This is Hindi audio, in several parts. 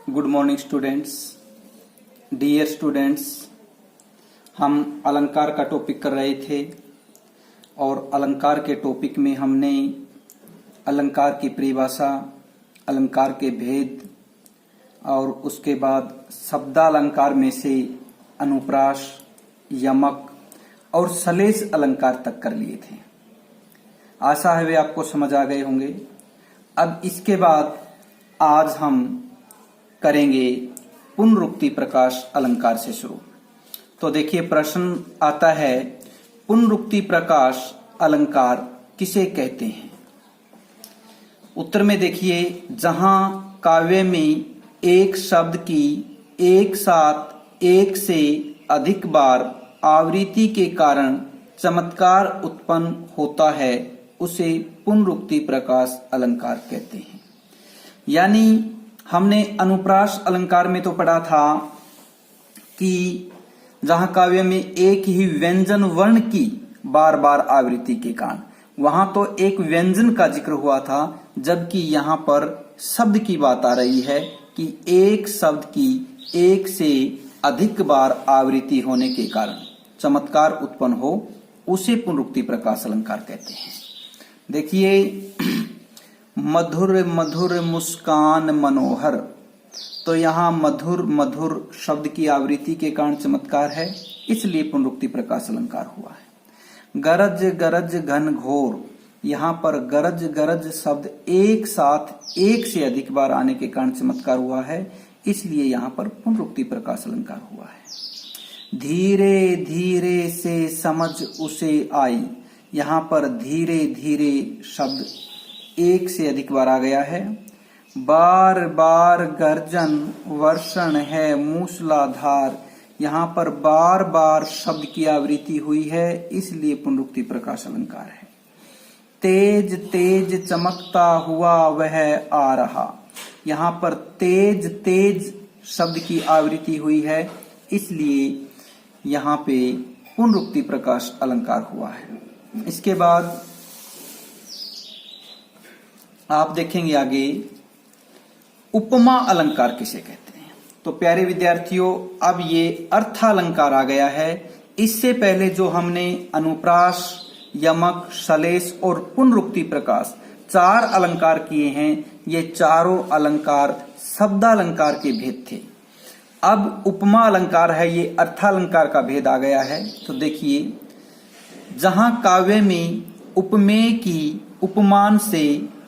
Good morning students. Dear students, हम अलंकार का टॉपिक कर रहे थे और अलंकार के टॉपिक में हमने अलंकार की परिभाषा, अलंकार के भेद और उसके बाद शब्दालंकार में से अनुप्रास, यमक और सलेश अलंकार तक कर लिए थे। आशा है वे आपको समझ आ गए होंगे। अब इसके बाद आज हम करेंगे पुनरुक्ति प्रकाश अलंकार से शुरू। तो देखिए प्रश्न आता है, पुनरुक्ति प्रकाश अलंकार किसे कहते हैं? उत्तर में देखिए, जहां काव्य में एक शब्द की एक साथ एक से अधिक बार आवृत्ति के कारण चमत्कार उत्पन्न होता है उसे पुनरुक्ति प्रकाश अलंकार कहते हैं। यानी हमने अनुप्रास अलंकार में तो पढ़ा था कि जहां काव्य में एक ही व्यंजन वर्ण की बार बार आवृत्ति के कारण, वहां तो एक व्यंजन का जिक्र हुआ था, जबकि यहां पर शब्द की बात आ रही है कि एक शब्द की एक से अधिक बार आवृत्ति होने के कारण चमत्कार उत्पन्न हो उसे पुनरुक्ति प्रकाश अलंकार कहते हैं। देखिए, मधुर मधुर मुस्कान मनोहर, तो यहाँ मधुर मधुर शब्द की आवृत्ति के कारण चमत्कार है, इसलिए पुनरुक्ति प्रकाश अलंकार हुआ है। गरज गरज घन घोर, यहाँ पर गरज गरज शब्द एक साथ एक से अधिक बार आने के कारण चमत्कार हुआ है, इसलिए यहाँ पर पुनरुक्ति प्रकाश अलंकार हुआ है। धीरे धीरे से समझ उसे आई, यहाँ पर धीरे धीरे शब्द एक से अधिक बार आ गया है। बार बार गर्जन वर्षण है मूसलाधार, यहाँ पर बार बार शब्द की आवृत्ति हुई है, इसलिए पुनरुक्ति प्रकाश अलंकार है। तेज तेज चमकता हुआ वह आ रहा, यहाँ पर तेज तेज शब्द की आवृत्ति हुई है, इसलिए यहाँ पे पुनरुक्ति प्रकाश अलंकार हुआ है। इसके बाद आप देखेंगे आगे उपमा अलंकार किसे कहते हैं। तो प्यारे विद्यार्थियों, अब ये अर्थालंकार आ गया है। इससे पहले जो हमने अनुप्रास, यमक, सलेश और पुनरुक्ति प्रकाश चार अलंकार किए हैं, ये चारों अलंकार शब्दालंकार के भेद थे। अब उपमा अलंकार है, ये अर्थालंकार का भेद आ गया है। तो देखिए, जहां काव्य में उपमेय की उपमान से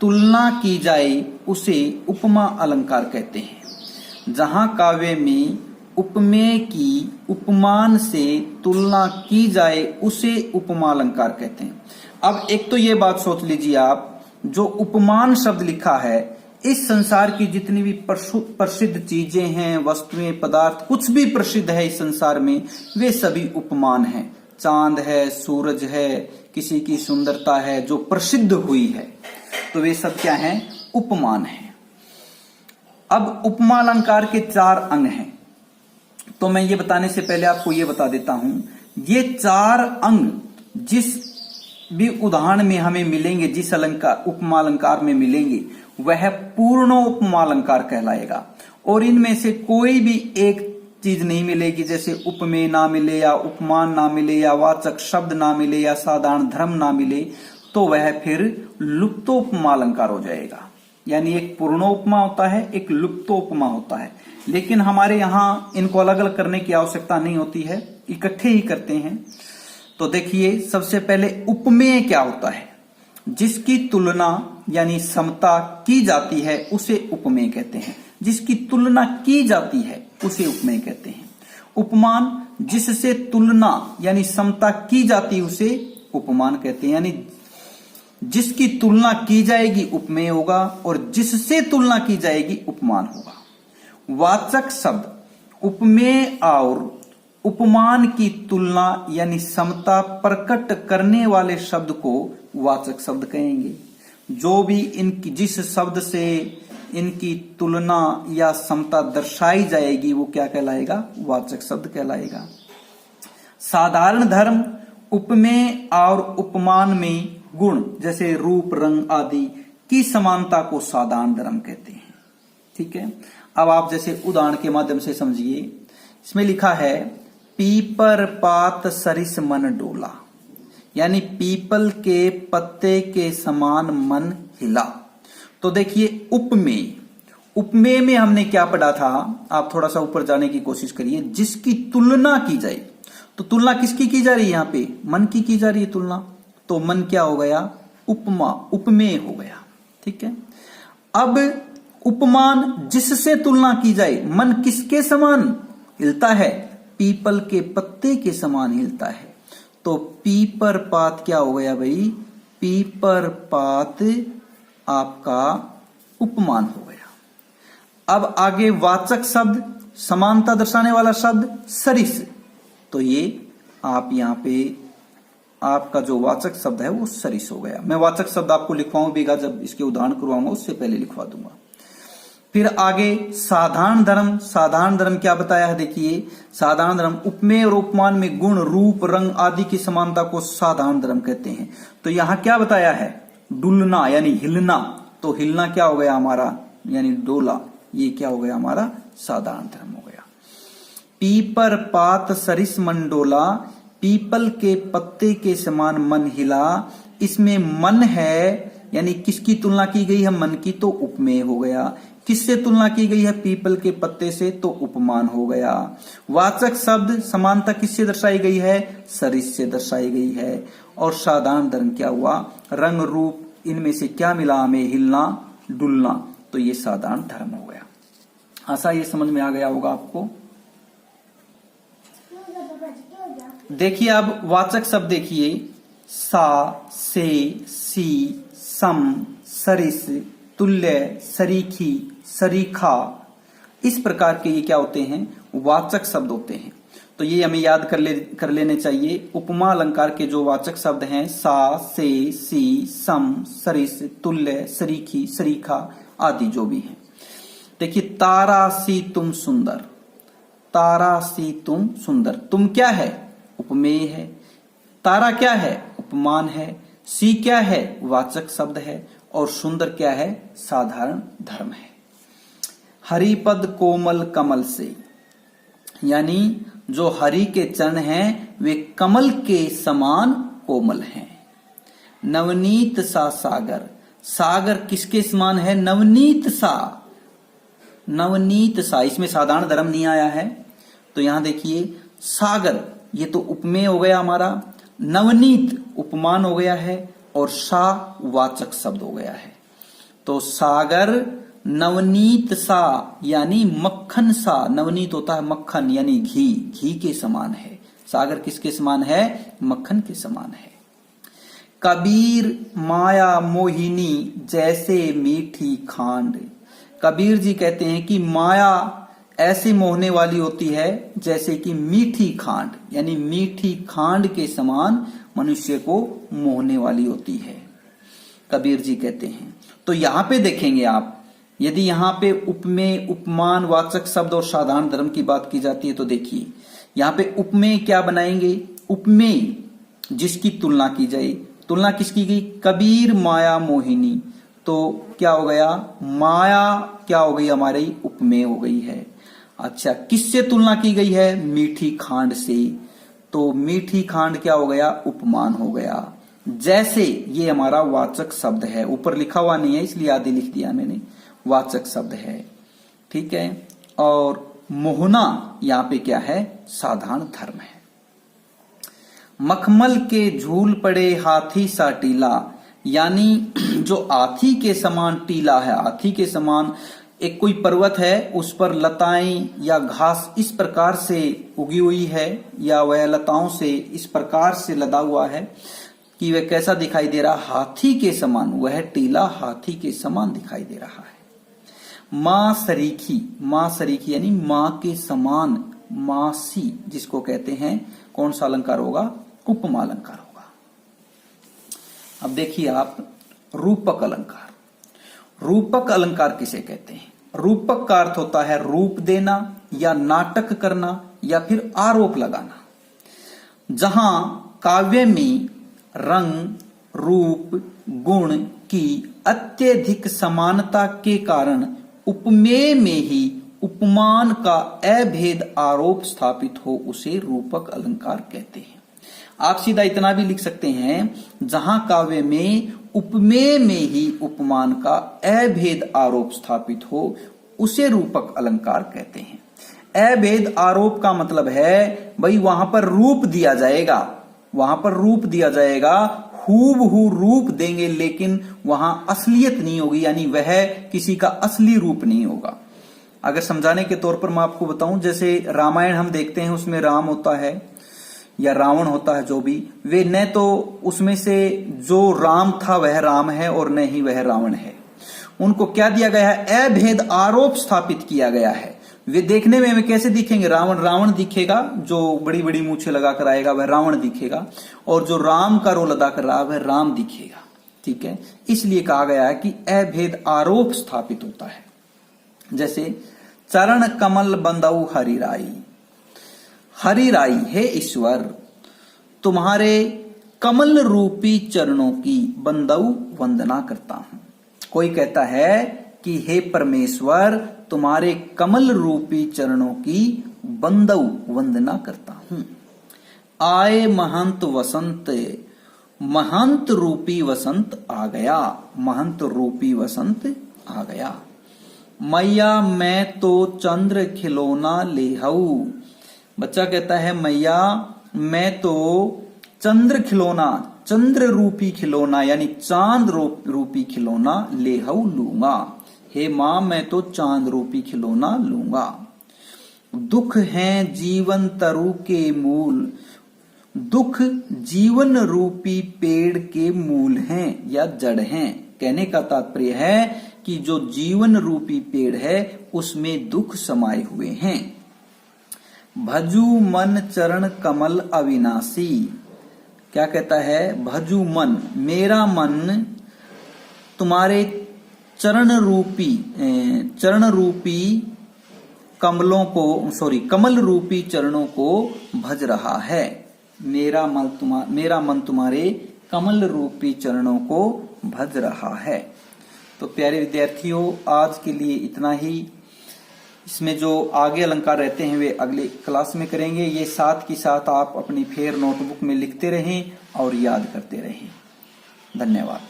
तुलना की जाए उसे उपमा अलंकार कहते हैं। जहां काव्य में उपमेय की उपमान से तुलना की जाए उसे उपमा अलंकार कहते हैं। अब एक तो ये बात सोच लीजिए आप, जो उपमान शब्द लिखा है, इस संसार की जितनी भी प्रसिद्ध चीजें हैं, वस्तुएं, पदार्थ, कुछ भी प्रसिद्ध है इस संसार में, वे सभी उपमान हैं। चांद है, सूरज है, किसी की सुंदरता है जो प्रसिद्ध हुई है, तो वे सब क्या हैं? उपमान हैं। अब उपमा अलंकार के चार अंग हैं। तो मैं ये बताने से पहले आपको ये बता देता हूं, ये चार अंग जिस भी उदाहरण में हमें मिलेंगे, जिस अलंकार उपमा अलंकार में मिलेंगे, वह पूर्ण उपमा अलंकार कहलाएगा। और इनमें से कोई भी एक चीज नहीं मिलेगी, जैसे उपमेय ना मिले या उपमान ना मिले या वाचक शब्द ना मिले या साधारण धर्म ना मिले, तो वह फिर लुप्तोपमा अलंकार हो जाएगा। यानी एक पूर्णोपमा होता है, एक लुप्तोपमा होता है। लेकिन हमारे यहाँ इनको अलग अलग करने की आवश्यकता नहीं होती है, इकट्ठे ही करते हैं। तो देखिए, सबसे पहले उपमेय क्या होता है? जिसकी तुलना यानी समता की जाती है उसे उपमेय कहते हैं। जिसकी तुलना की जाती है उसे उपमेय कहते हैं। उपमान, जिससे तुलना यानी समता की जाती है उसे उपमान कहते हैं। यानी जिसकी तुलना की जाएगी उपमेय होगा और जिससे तुलना की जाएगी उपमान होगा। वाचक शब्द उपमेय और उपमान की तुलना यानी समता प्रकट करने वाले शब्द को वाचक शब्द कहेंगे। जो भी इनकी जिस शब्द से इनकी तुलना या समता दर्शाई जाएगी वो क्या कहलाएगा? वाचक शब्द कहलाएगा। साधारण धर्म उपमेय और उपमान में गुण जैसे रूप, रंग आदि की समानता को साधारण धर्म कहते हैं। ठीक है। अब आप जैसे उदाहरण के माध्यम से समझिए। इसमें लिखा है पीपर पात सरिस मन डोला, यानी पीपल के पत्ते के समान मन हिला। तो देखिए उपमेय, उपमेय में हमने क्या पढ़ा था, आप थोड़ा सा ऊपर जाने की कोशिश करिए। जिसकी तुलना की जाए, तो तुलना किसकी की जा रही है, यहां पे मन की जा रही है तुलना, तो मन क्या हो गया, उपमा, उपमेय हो गया। ठीक है। अब उपमान, जिससे तुलना की जाए, मन किसके समान हिलता है, पीपल के पत्ते के समान हिलता है। तो पीपर पात क्या हो गया भाई, पीपर पात आपका उपमान हो गया। अब आगे वाचक शब्द, समानता दर्शाने वाला शब्द सरिस, तो ये आप यहां पे आपका जो वाचक शब्द है वो सरिस हो गया। मैं वाचक शब्द आपको लिखवाऊंगा, जब इसके उदाहरण करवाऊंगा उससे पहले लिखवा दूंगा। फिर आगे साधारण धर्म, साधारण धर्म क्या बताया है, देखिए साधारण धर्म उपमेय और उपमान में गुण, रूप, रंग आदि की समानता को साधारण धर्म कहते हैं। तो यहां क्या बताया है, डुलना यानी हिलना, तो हिलना क्या हो गया हमारा, यानी डोला, ये क्या हो गया हमारा साधारण धर्म हो गया। पीपर पात सरिस मन डोला, पीपल के पत्ते के समान मन हिला। इसमें मन है, यानी किसकी तुलना की गई है, मन की, तो उपमेय हो गया। किससे तुलना की गई है, पीपल के पत्ते से, तो उपमान हो गया। वाचक शब्द समानता किससे दर्शाई गई है, सरिस से दर्शाई गई है। और साधारण धर्म क्या हुआ, रंग रूप, इनमें से क्या मिला हमें, हिलना डुलना, तो ये साधारण धर्म हो गया। आशा ये समझ में आ गया होगा आपको। देखिए अब वाचक शब्द देखिए, सा, से, सी, सम, सरिस, तुल्य, सरीखी, सरीखा, इस प्रकार के ये क्या होते हैं, वाचक शब्द होते हैं। तो ये हमें याद कर लेने चाहिए। उपमा अलंकार के जो वाचक शब्द हैं, सा, से, सी, सम, सरिस, तुल्य, सरीखी, सरीखा आदि जो भी हैं। देखिए तारा सी तुम सुंदर, तारा सी तुम सुंदर, तुम क्या है, उपमेय है। तारा क्या है, उपमान है। सी क्या है, वाचक शब्द है। और सुंदर क्या है, साधारण धर्म है। हरिपद कोमल कमल से, यानी जो हरि के चरण हैं वे कमल के समान कोमल हैं। नवनीत सा सागर, सागर किसके समान है, नवनीत सा, नवनीत सा, इसमें साधारण धर्म नहीं आया है। तो यहां देखिए सागर, ये तो उपमेय हो गया हमारा, नवनीत उपमान हो गया है, और सा वाचक शब्द हो गया है। तो सागर नवनीत सा, यानी मक्खन सा, नवनीत होता है मक्खन यानी घी, घी के समान है। सागर किसके समान है, मक्खन के समान है। कबीर माया मोहिनी जैसे मीठी खांड, कबीर जी कहते हैं कि माया ऐसी मोहने वाली होती है जैसे कि मीठी खांड, यानी मीठी खांड के समान मनुष्य को मोहने वाली होती है, कबीर जी कहते हैं। तो यहां पे देखेंगे आप, यदि यहां पे उपमेय, उपमान, वाचक शब्द और साधारण धर्म की बात की जाती है, तो देखिए यहां पे उपमेय क्या बनाएंगे, उपमेय जिसकी तुलना की जाए, तुलना किसकी गई, कबीर माया मोहिनी, तो क्या हो गया, माया क्या हो गई हमारी, उपमेय हो गई है। अच्छा, किससे तुलना की गई है, मीठी खांड से, तो मीठी खांड क्या हो गया, उपमान हो गया। जैसे ये हमारा वाचक शब्द है, ऊपर लिखा हुआ नहीं है इसलिए आदि लिख दिया मैंने, वाचक शब्द है, ठीक है। और मोहना यहां पे क्या है, साधारण धर्म है। मखमल के झूल पड़े हाथी सा टीला, यानी जो हाथी के समान टीला है, हाथी के समान एक कोई पर्वत है, उस पर लताएं या घास इस प्रकार से उगी हुई है, या वह लताओं से इस प्रकार से लदा हुआ है कि वह कैसा दिखाई दे रहा, हाथी के समान, वह टीला हाथी के समान दिखाई दे रहा है। मां सरीखी, मां सरीखी यानी मां के समान, मासी जिसको कहते हैं, कौन सा अलंकार होगा, उपमा अलंकार होगा। अब देखिए आप रूपक अलंकार, रूपक अलंकार किसे कहते हैं, रूपक का अर्थ होता है रूप देना या नाटक करना या फिर आरोप लगाना। जहां काव्य में रंग, रूप, गुण की अत्यधिक समानता के कारण उपमेय में ही उपमान का अभेद आरोप स्थापित हो उसे रूपक अलंकार कहते हैं। आप सीधा इतना भी लिख सकते हैं, जहां काव्य में उपमेय में ही उपमान का अभेद आरोप स्थापित हो उसे रूपक अलंकार कहते हैं। अभेद आरोप का मतलब है भाई वहां पर रूप दिया जाएगा, वहां पर रूप दिया जाएगा, हूबहू रूप देंगे, लेकिन वहां असलियत नहीं होगी, यानी वह किसी का असली रूप नहीं होगा। अगर समझाने के तौर पर मैं आपको बताऊं, जैसे रामायण हम देखते हैं, उसमें राम होता है या रावण होता है, जो भी, वे न तो उसमें से जो राम था वह राम है और न ही वह रावण है। उनको क्या दिया गया है? अभेद आरोप स्थापित किया गया है। वे देखने में हमें कैसे दिखेंगे? रावण रावण दिखेगा, जो बड़ी बड़ी मूछें लगाकर आएगा वह रावण दिखेगा, और जो राम का रोल अदा कर रहा है वह राम दिखेगा। ठीक है, इसलिए कहा गया है कि अभेद आरोप स्थापित होता है। जैसे चरण कमल बंदऊ हरिराई, हरिराई हे ईश्वर तुम्हारे कमल रूपी चरणों की बंदऊ वंदना करता हूं। कोई कहता है कि हे परमेश्वर तुम्हारे कमल रूपी चरणों की बंदऊ वंदना करता हूं। आए महंत वसंत, महंत रूपी वसंत आ गया, महंत रूपी वसंत आ गया। मैया मैं तो चंद्र खिलौना लेहऊ, बच्चा कहता है मैया मैं तो चंद्र खिलौना, चंद्र रूपी खिलौना यानी चांद रूपी खिलौना लेहऊ लूंगा। हे मां मैं तो चांद रूपी खिलौना लूंगा। दुख है जीवन तरु के मूल, दुख जीवन रूपी पेड़ के मूल हैं या जड़ हैं। कहने का तात्पर्य है कि जो जीवन रूपी पेड़ है उसमें दुख समाये हुए हैं। भजू मन चरण कमल अविनाशी, क्या कहता है? भजू मन, मेरा मन तुम्हारे चरण रूपी कमलों को, कमल रूपी चरणों को भज रहा है। मेरा मन तुम्हारे कमल रूपी चरणों को भज रहा है। तो प्यारे विद्यार्थियों, आज के लिए इतना ही। इसमें जो आगे अलंकार रहते हैं वे अगले क्लास में करेंगे। ये साथ ही साथ आप अपनी फेर नोटबुक में लिखते रहें और याद करते रहें। धन्यवाद।